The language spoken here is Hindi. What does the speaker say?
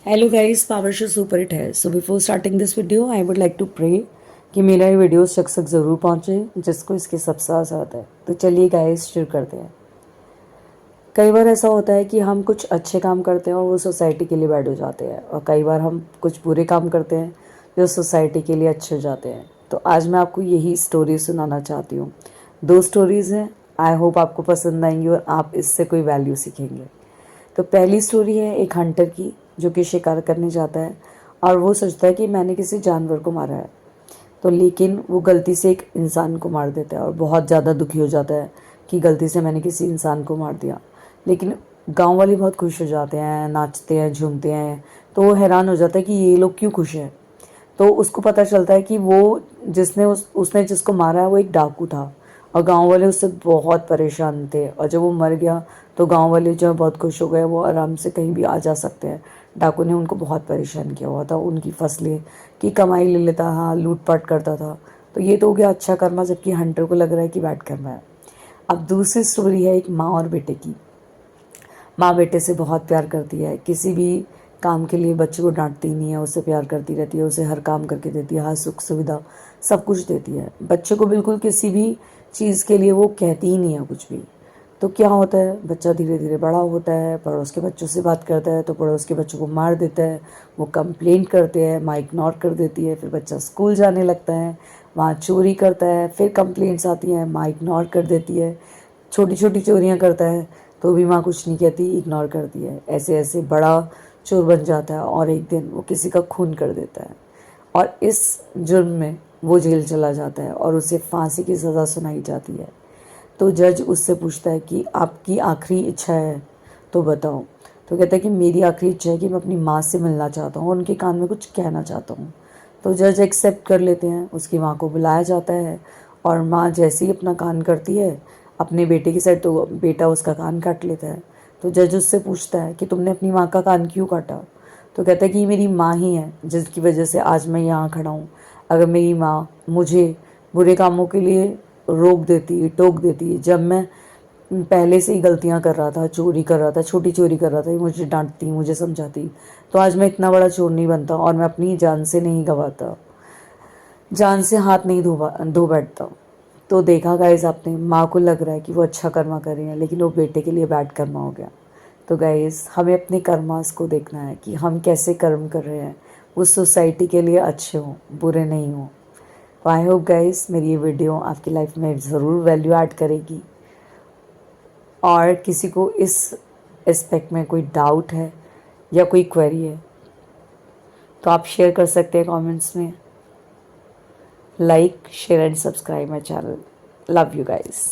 Hello guys, power show super hit है। So before starting this video I would like to pray कि मेरा ये वीडियो शख्स तक ज़रूर पहुंचे जिसको इसकी सबसे आज़ाद है। तो चलिए गाइस शुरू करते हैं। कई बार ऐसा होता है कि हम कुछ अच्छे काम करते हैं और वो सोसाइटी के लिए बैड हो जाते हैं, और कई बार हम कुछ बुरे काम करते हैं जो सोसाइटी के लिए अच्छे हो जाते हैं। तो आज मैं आपको यही स्टोरी सुनाना चाहती हूँ। दो स्टोरीज़ हैं, आई होप आपको पसंद आएंगी और आप इससे कोई वैल्यू सीखेंगे। तो पहली स्टोरी है एक हंटर की जो कि शिकार करने जाता है और वो सोचता है कि मैंने किसी जानवर को मारा है। तो लेकिन वो गलती से एक इंसान को मार देता है और बहुत ज़्यादा दुखी हो जाता है कि गलती से मैंने किसी इंसान को मार दिया। लेकिन गांव वाले बहुत खुश हो जाते हैं, नाचते हैं, झूमते हैं। तो वो हैरान हो जाता है कि ये लोग क्यों खुश हैं। तो उसको पता चलता है कि वो जिसने उसने जिसको मारा है वो एक डाकू था, और गांव वाले उससे बहुत परेशान थे। और जब वो मर गया तो गांव वाले जो है बहुत खुश हो गए, वो आराम से कहीं भी आ जा सकते हैं। डाकू ने उनको बहुत परेशान किया हुआ था, उनकी फसलें की कमाई ले लेता था, लूटपाट करता था। तो ये तो हो गया अच्छा कर्मा, जबकि हंटर को लग रहा है कि बैड कर्मा है। अब दूसरी स्टोरी है एक माँ और बेटे की। माँ बेटे से बहुत प्यार करती है, किसी भी काम के लिए बच्चे को डांटती नहीं है, उससे प्यार करती रहती है, उसे हर काम करके देती है, हर सुख सुविधा सब कुछ देती है। बच्चे को बिल्कुल किसी भी चीज़ के लिए वो कहती ही नहीं है कुछ भी। तो क्या होता है, बच्चा धीरे धीरे बड़ा होता है, पड़ोस के बच्चों से बात करता है तो पड़ोस के बच्चों को मार देता है, वो कंप्लेंट करते हैं, माँ इग्नोर कर देती है। फिर बच्चा स्कूल जाने लगता है, वहाँ चोरी करता है, फिर कंप्लेंट्स आती हैं, माँ इग्नोर कर देती है। छोटी छोटी चोरियाँ करता है तो भी माँ कुछ नहीं कहती, इग्नोर करती है। ऐसे ऐसे बड़ा चोर बन जाता है और एक दिन वो किसी का खून कर देता है, और इस जुर्म में वो जेल चला जाता है और उसे फांसी की सज़ा सुनाई जाती है। तो जज उससे पूछता है कि आपकी आखिरी इच्छा है तो बताओ। तो कहता है कि मेरी आखिरी इच्छा है कि मैं अपनी माँ से मिलना चाहता हूँ और उनके कान में कुछ कहना चाहता हूँ। तो जज एक्सेप्ट कर लेते हैं, उसकी माँ को बुलाया जाता है। और माँ जैसे ही अपना कान करती है अपने बेटे की साइड, तो बेटा उसका कान काट लेता है। तो जज उससे पूछता है कि तुमने अपनी माँ का कान क्यों काटा। तो कहता है कि ये मेरी माँ ही है जिसकी वजह से आज मैं यहाँ खड़ा हूँ। अगर मेरी माँ मुझे बुरे कामों के लिए रोक देती, टोक देती, जब मैं पहले से ही गलतियाँ कर रहा था, चोरी कर रहा था, छोटी चोरी कर रहा था, ये मुझे डांटती, मुझे समझाती, तो आज मैं इतना बड़ा चोर नहीं बनता और मैं अपनी जान से नहीं गवाता, जान से हाथ नहीं धो बैठता। तो देखा गाइज आपने, माँ को लग रहा है कि वो अच्छा कर्मा कर रही है, लेकिन वो बेटे के लिए बैड कर्मा हो गया। तो गाइज हमें अपने कर्मास को देखना है कि हम कैसे कर्म कर रहे हैं, उस सोसाइटी के लिए अच्छे हों, बुरे नहीं हों। तो आई होप गाइज मेरी ये वीडियो आपकी लाइफ में ज़रूर वैल्यू ऐड करेगी। और किसी को इस एस्पेक्ट में कोई डाउट है या कोई क्वेरी है तो आप शेयर कर सकते हैं कमेंट्स में। Like, share and subscribe my channel. Love you guys.